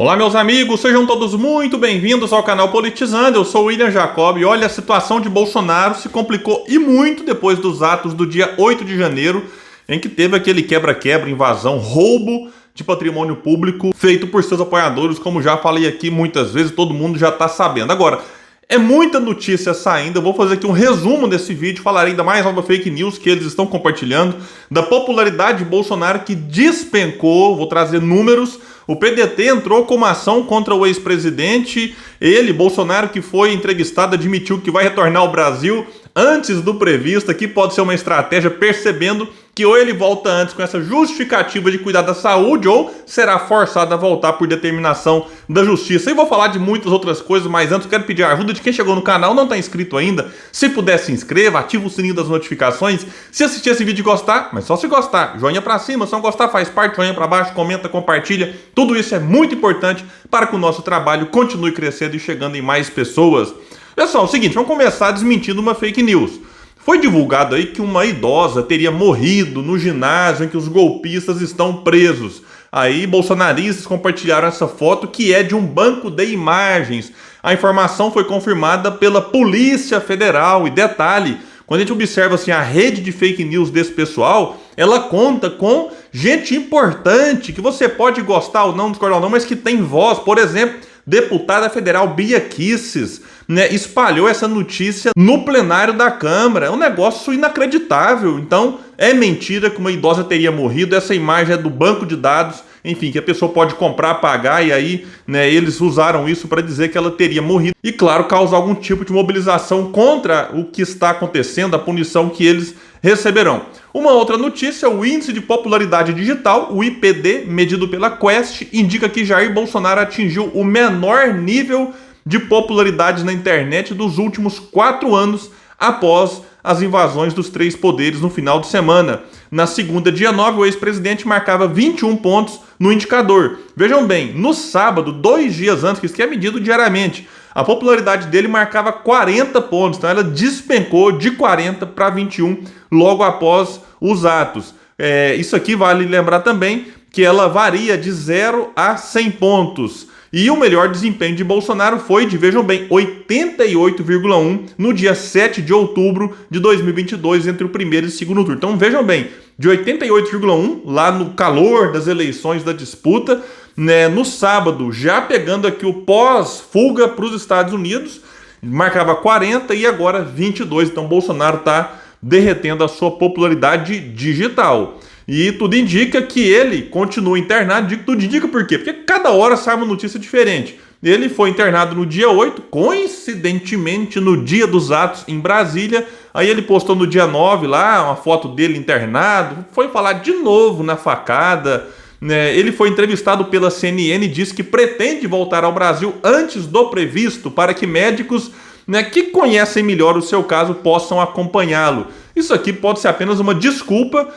Olá, meus amigos, sejam todos muito bem-vindos ao canal Politizando. Eu sou o William Jacob e olha, a situação de Bolsonaro se complicou e muito depois dos atos do dia 8 de janeiro, em que teve aquele quebra-quebra, invasão, roubo de patrimônio público feito por seus apoiadores, como já falei aqui muitas vezes, todo mundo já está sabendo. Agora, é muita notícia saindo, eu vou fazer aqui um resumo desse vídeo, falarei ainda mais uma fake news que eles estão compartilhando, da popularidade de Bolsonaro que despencou, vou trazer números. O PDT entrou com uma ação contra o ex-presidente, ele, Bolsonaro, que foi entrevistado, admitiu que vai retornar ao Brasil antes do previsto. Aqui pode ser uma estratégia, percebendo que ou ele volta antes com essa justificativa de cuidar da saúde, ou será forçado a voltar por determinação da justiça. E vou falar de muitas outras coisas, mas antes quero pedir a ajuda de quem chegou no canal, não está inscrito ainda. Se puder, se inscreva, ativa o sininho das notificações. Se assistir esse vídeo e gostar, mas só se gostar, joinha pra cima, se não gostar faz parte, joinha pra baixo, comenta, compartilha. Tudo isso é muito importante para que o nosso trabalho continue crescendo e chegando em mais pessoas. Pessoal, é o seguinte, vamos começar desmentindo uma fake news. Foi divulgado aí que uma idosa teria morrido no ginásio em que os golpistas estão presos. Aí bolsonaristas compartilharam essa foto, que é de um banco de imagens. A informação foi confirmada pela Polícia Federal. E detalhe, quando a gente observa assim, a rede de fake news desse pessoal, ela conta com gente importante, que você pode gostar ou não, discordar ou não, mas que tem voz. Por exemplo, deputada federal Bia Kicis, espalhou essa notícia no plenário da Câmara. É um negócio inacreditável. Então, é mentira que uma idosa teria morrido. Essa imagem é do banco de dados, enfim, que a pessoa pode comprar, pagar, e aí eles usaram isso para dizer que ela teria morrido. E, claro, causar algum tipo de mobilização contra o que está acontecendo, a punição que eles receberão. Uma outra notícia, o índice de popularidade digital, o IPD, medido pela Quest, indica que Jair Bolsonaro atingiu o menor nível de popularidade na internet dos últimos 4 anos após as invasões dos 3 poderes no final de semana. Na segunda, dia 9, o ex-presidente marcava 21 pontos no indicador. Vejam bem, no sábado, 2 dias antes, que isso aqui é medido diariamente, a popularidade dele marcava 40 pontos, então ela despencou de 40 para 21 logo após os atos. Isso aqui vale lembrar também que ela varia de 0 a 100 pontos. E o melhor desempenho de Bolsonaro foi de, vejam bem, 88,1 no dia 7 de outubro de 2022, entre o primeiro e o segundo turno. Então vejam bem, de 88,1 lá no calor das eleições, da disputa, no sábado, já pegando aqui o pós-fuga para os Estados Unidos, marcava 40 e agora 22. Então Bolsonaro está derretendo a sua popularidade digital. E tudo indica que ele continua internado. Tudo indica por quê? Porque cada hora sai uma notícia diferente. Ele foi internado no dia 8, coincidentemente no dia dos atos em Brasília. Aí ele postou no dia 9 lá uma foto dele internado. Foi falar de novo na facada. Ele foi entrevistado pela CNN e disse que pretende voltar ao Brasil antes do previsto para que médicos que conhecem melhor o seu caso possam acompanhá-lo. Isso aqui pode ser apenas uma desculpa,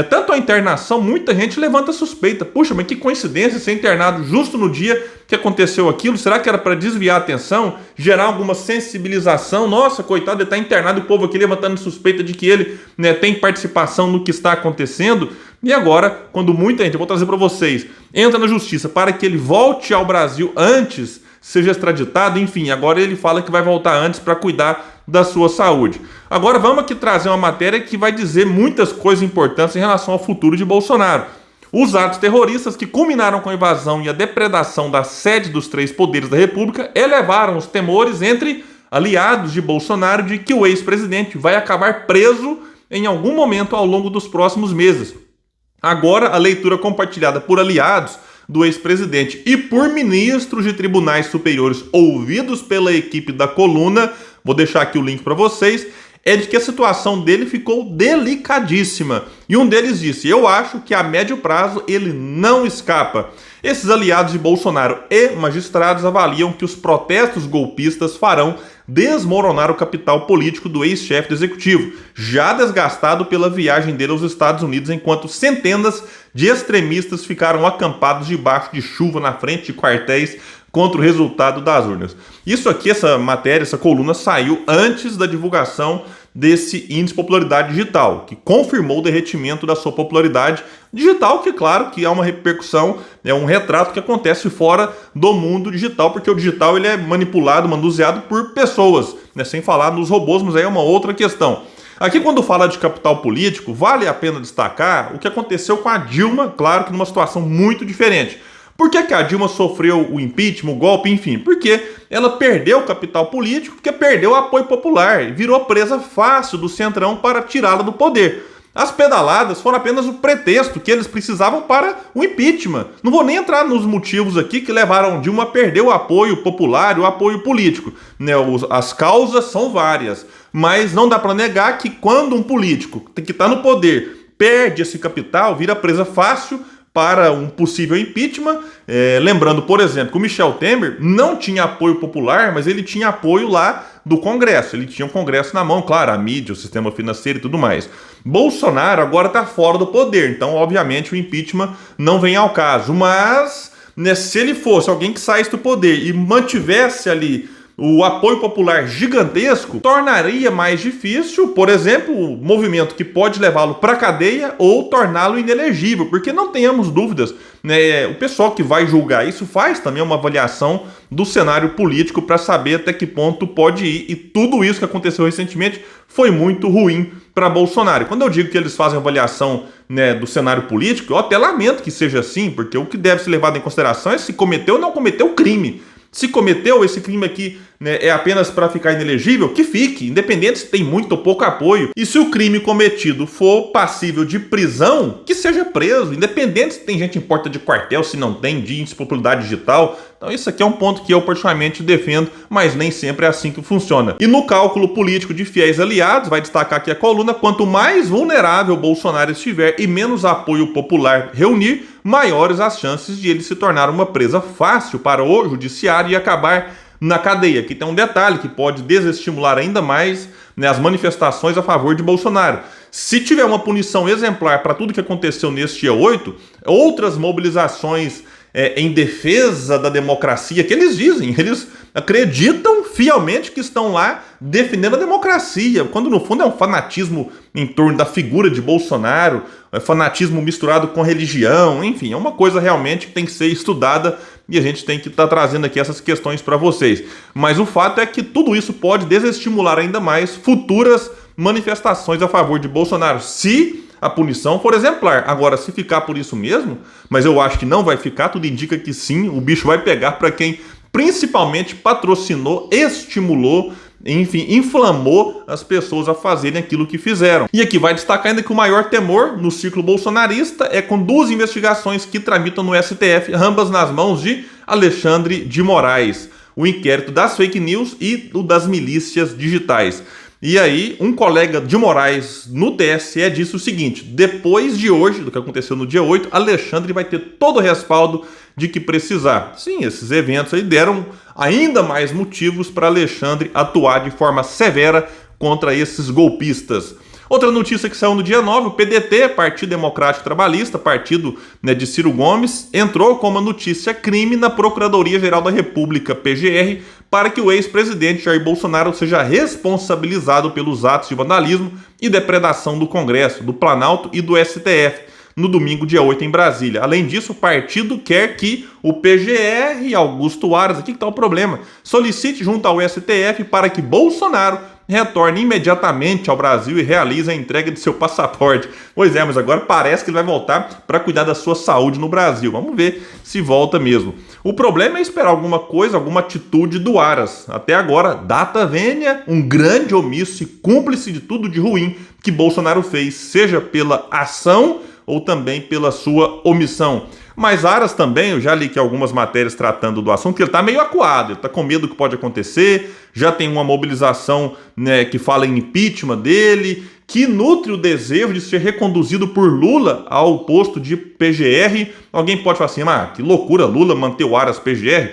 tanto a internação, muita gente levanta suspeita. Puxa, mas que coincidência ser internado justo no dia que aconteceu aquilo. Será que era para desviar a atenção, gerar alguma sensibilização? Nossa, coitado, ele está internado, o povo aqui levantando suspeita de que ele tem participação no que está acontecendo. E agora, quando muita gente, eu vou trazer para vocês, entra na justiça para que ele volte ao Brasil antes, seja extraditado, enfim, agora ele fala que vai voltar antes para cuidar da sua saúde. Agora vamos aqui trazer uma matéria que vai dizer muitas coisas importantes em relação ao futuro de Bolsonaro. Os atos terroristas que culminaram com a invasão e a depredação da sede dos 3 poderes da República elevaram os temores entre aliados de Bolsonaro de que o ex-presidente vai acabar preso em algum momento ao longo dos próximos meses. Agora, a leitura compartilhada por aliados do ex-presidente e por ministros de tribunais superiores ouvidos pela equipe da coluna, vou deixar aqui o link para vocês, é de que a situação dele ficou delicadíssima. E um deles disse: eu acho que a médio prazo ele não escapa. Esses aliados de Bolsonaro e magistrados avaliam que os protestos golpistas farão desmoronar o capital político do ex-chefe do executivo, já desgastado pela viagem dele aos Estados Unidos, enquanto centenas de extremistas ficaram acampados debaixo de chuva na frente de quartéis contra o resultado das urnas. Isso aqui, essa matéria, essa coluna saiu antes da divulgação desse índice de popularidade digital, que confirmou o derretimento da sua popularidade digital, que claro que há uma repercussão, é um retrato que acontece fora do mundo digital, porque o digital ele é manipulado, manuseado por pessoas, né? Sem falar nos robôs, mas aí é uma outra questão. Aqui, quando fala de capital político, vale a pena destacar o que aconteceu com a Dilma, claro que numa situação muito diferente. Por que a Dilma sofreu o impeachment, o golpe, enfim? Porque ela perdeu o capital político, porque perdeu o apoio popular, virou presa fácil do Centrão para tirá-la do poder. As pedaladas foram apenas o pretexto que eles precisavam para o impeachment. Não vou nem entrar nos motivos aqui que levaram Dilma a perder o apoio popular e o apoio político, né? As causas são várias, mas não dá para negar que quando um político que está no poder perde esse capital, vira presa fácil para um possível impeachment. Lembrando, por exemplo, que o Michel Temer não tinha apoio popular, mas ele tinha apoio lá do Congresso. Ele tinha o Congresso na mão, claro, a mídia, o sistema financeiro e tudo mais. Bolsonaro agora está fora do poder, então, obviamente, o impeachment não vem ao caso. Mas, né, se ele fosse alguém que saísse do poder e mantivesse ali o apoio popular gigantesco, tornaria mais difícil, por exemplo, o movimento que pode levá-lo para a cadeia ou torná-lo inelegível, porque não tenhamos dúvidas, né, o pessoal que vai julgar isso faz também uma avaliação do cenário político para saber até que ponto pode ir, e tudo isso que aconteceu recentemente foi muito ruim para Bolsonaro. Quando eu digo que eles fazem avaliação, né, do cenário político, eu até lamento que seja assim, porque o que deve ser levado em consideração é se cometeu ou não cometeu crime. Se cometeu esse crime aqui, né, é apenas para ficar inelegível, que fique, independente se tem muito ou pouco apoio. E se o crime cometido for passível de prisão, que seja preso, independente se tem gente em porta de quartel, se não tem, de índice de popularidade digital. Então isso aqui é um ponto que eu particularmente defendo, mas nem sempre é assim que funciona. E no cálculo político de fiéis aliados, vai destacar aqui a coluna, quanto mais vulnerável Bolsonaro estiver e menos apoio popular reunir, maiores as chances de ele se tornar uma presa fácil para o judiciário e acabar na cadeia. Aqui tem um detalhe que pode desestimular ainda mais, né, as manifestações a favor de Bolsonaro. Se tiver uma punição exemplar para tudo que aconteceu neste dia 8, outras mobilizações em defesa da democracia, que eles dizem, eles acreditam fielmente que estão lá defendendo a democracia, quando no fundo é um fanatismo em torno da figura de Bolsonaro, é fanatismo misturado com religião, enfim, é uma coisa realmente que tem que ser estudada e a gente tem que estar trazendo aqui essas questões para vocês. Mas o fato é que tudo isso pode desestimular ainda mais futuras manifestações a favor de Bolsonaro, se a punição for exemplar. Agora, se ficar por isso mesmo, mas eu acho que não vai ficar, tudo indica que sim, o bicho vai pegar para quem principalmente patrocinou, estimulou, enfim, inflamou as pessoas a fazerem aquilo que fizeram. E aqui vai destacar ainda que o maior temor no ciclo bolsonarista é com duas investigações que tramitam no STF, ambas nas mãos de Alexandre de Moraes. O inquérito das fake news e o das milícias digitais. E aí, um colega de Moraes no TSE disse o seguinte: depois de hoje, do que aconteceu no dia 8, Alexandre vai ter todo o respaldo de que precisar. Sim, esses eventos aí deram ainda mais motivos para Alexandre atuar de forma severa contra esses golpistas. Outra notícia que saiu no dia 9, o PDT, Partido Democrático Trabalhista, partido, né, de Ciro Gomes, entrou com uma notícia crime na Procuradoria-Geral da República, PGR, para que o ex-presidente Jair Bolsonaro seja responsabilizado pelos atos de vandalismo e depredação do Congresso, do Planalto e do STF, no domingo, dia 8, em Brasília. Além disso, o partido quer que o PGR, Augusto Aras, aqui que está o problema, solicite junto ao STF para que Bolsonaro retorne imediatamente ao Brasil e realize a entrega de seu passaporte. Pois é, mas agora parece que ele vai voltar para cuidar da sua saúde no Brasil. Vamos ver se volta mesmo. O problema é esperar alguma coisa, alguma atitude do Aras. Até agora, data vênia, um grande omisso e cúmplice de tudo de ruim que Bolsonaro fez, seja pela ação ou também pela sua omissão. Mas Aras também, eu já li que algumas matérias tratando do assunto, que ele está meio acuado, ele está com medo do que pode acontecer, já tem uma mobilização, né, que fala em impeachment dele, que nutre o desejo de ser reconduzido por Lula ao posto de PGR. Alguém pode falar assim, que loucura, Lula manter o Aras PGR?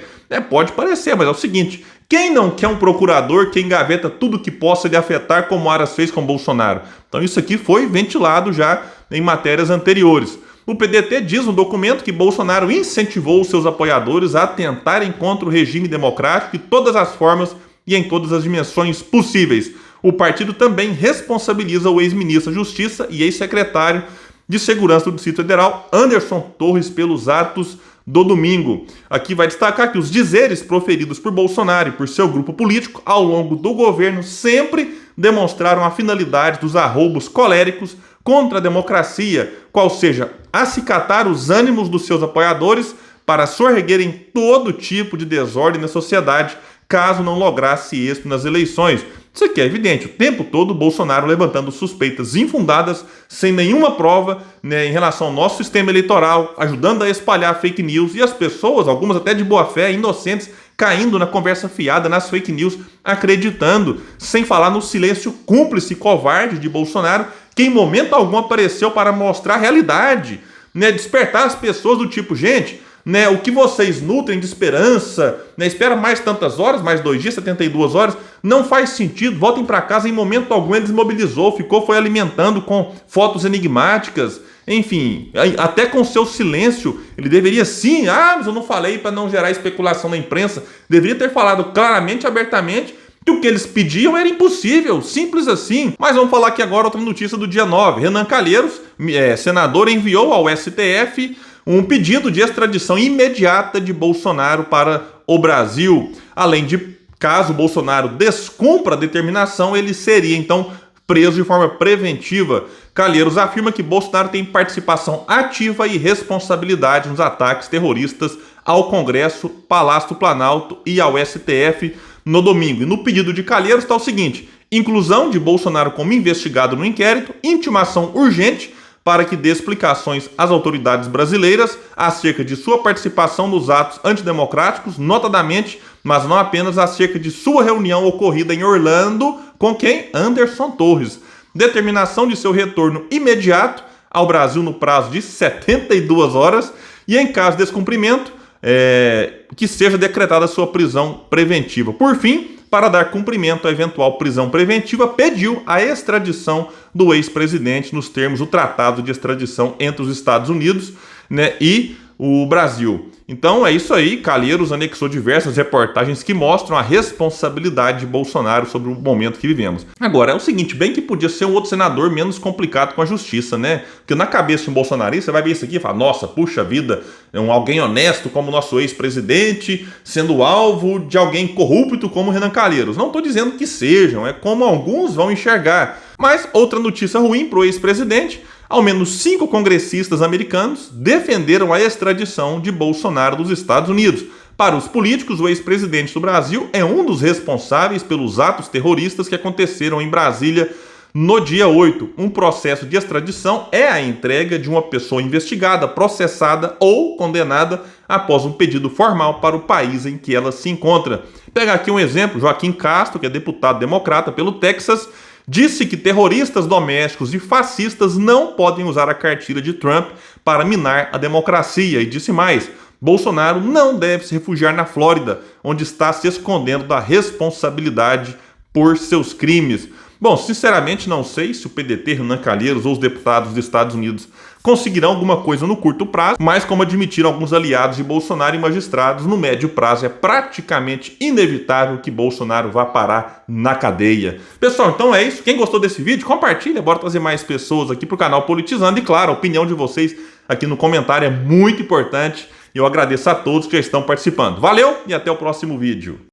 Pode parecer, mas é o seguinte, quem não quer um procurador que engaveta tudo que possa lhe afetar, como Aras fez com Bolsonaro? Então isso aqui foi ventilado já em matérias anteriores. O PDT diz no documento que Bolsonaro incentivou os seus apoiadores a atentarem contra o regime democrático de todas as formas e em todas as dimensões possíveis. o partido também responsabiliza o ex-ministro da Justiça e ex-secretário de Segurança do Distrito Federal, Anderson Torres, pelos atos do domingo. Aqui vai destacar que os dizeres proferidos por Bolsonaro e por seu grupo político ao longo do governo sempre demonstraram a finalidade dos arroubos coléricos contra a democracia, qual seja acicatar os ânimos dos seus apoiadores para sorreguerem todo tipo de desordem na sociedade, caso não lograsse êxito nas eleições. Isso aqui é evidente, o tempo todo o Bolsonaro levantando suspeitas infundadas, sem nenhuma prova, né, em relação ao nosso sistema eleitoral, ajudando a espalhar fake news, e as pessoas, algumas até de boa fé, inocentes, caindo na conversa fiada, nas fake news, acreditando, sem falar no silêncio cúmplice e covarde de Bolsonaro, que em momento algum apareceu para mostrar a realidade, né, despertar as pessoas do tipo, gente, né, o que vocês nutrem de esperança, né, espera mais tantas horas, mais 2 dias, 72 horas, não faz sentido, voltem para casa. Em momento algum ele desmobilizou, foi alimentando com fotos enigmáticas, enfim, até com seu silêncio, ele deveria sim, mas eu não falei para não gerar especulação na imprensa, deveria ter falado claramente, abertamente, que o que eles pediam era impossível, simples assim. Mas vamos falar aqui agora outra notícia do dia 9. Renan Calheiros, senador, enviou ao STF um pedido de extradição imediata de Bolsonaro para o Brasil. Além de, caso Bolsonaro descumpra a determinação, ele seria então preso de forma preventiva. Calheiros afirma que Bolsonaro tem participação ativa e responsabilidade nos ataques terroristas ao Congresso, Palácio do Planalto e ao STF no domingo. E no pedido de Calheiros está o seguinte: inclusão de Bolsonaro como investigado no inquérito, intimação urgente para que dê explicações às autoridades brasileiras acerca de sua participação nos atos antidemocráticos, notadamente, mas não apenas, acerca de sua reunião ocorrida em Orlando com quem? Anderson Torres. Determinação de seu retorno imediato ao Brasil no prazo de 72 horas e, em caso de descumprimento, que seja decretada sua prisão preventiva. Por fim, para dar cumprimento à eventual prisão preventiva, pediu a extradição do ex-presidente nos termos do Tratado de Extradição entre os Estados Unidos, né, e o Brasil. Então é isso aí, Calheiros anexou diversas reportagens que mostram a responsabilidade de Bolsonaro sobre o momento que vivemos. Agora, é o seguinte, bem que podia ser um outro senador menos complicado com a justiça, né? Porque na cabeça de um bolsonarista, você vai ver isso aqui e fala, nossa, puxa vida, é alguém honesto como o nosso ex-presidente, sendo alvo de alguém corrupto como Renan Calheiros. Não estou dizendo que sejam, é como alguns vão enxergar. Mas outra notícia ruim para o ex-presidente: ao menos 5 congressistas americanos defenderam a extradição de Bolsonaro dos Estados Unidos. Para os políticos, o ex-presidente do Brasil é um dos responsáveis pelos atos terroristas que aconteceram em Brasília no dia 8. Um processo de extradição é a entrega de uma pessoa investigada, processada ou condenada após um pedido formal para o país em que ela se encontra. Pega aqui um exemplo: Joaquim Castro, que é deputado democrata pelo Texas, disse que terroristas domésticos e fascistas não podem usar a cartilha de Trump para minar a democracia. E disse mais: Bolsonaro não deve se refugiar na Flórida, onde está se escondendo da responsabilidade por seus crimes. Bom, sinceramente não sei se o PDT, Renan Calheiros ou os deputados dos Estados Unidos conseguirão alguma coisa no curto prazo, mas como admitiram alguns aliados de Bolsonaro e magistrados, no médio prazo é praticamente inevitável que Bolsonaro vá parar na cadeia. Pessoal, então é isso. Quem gostou desse vídeo, compartilha, bora trazer mais pessoas aqui pro canal Politizando. E claro, a opinião de vocês aqui no comentário é muito importante. E eu agradeço a todos que já estão participando. Valeu e até o próximo vídeo.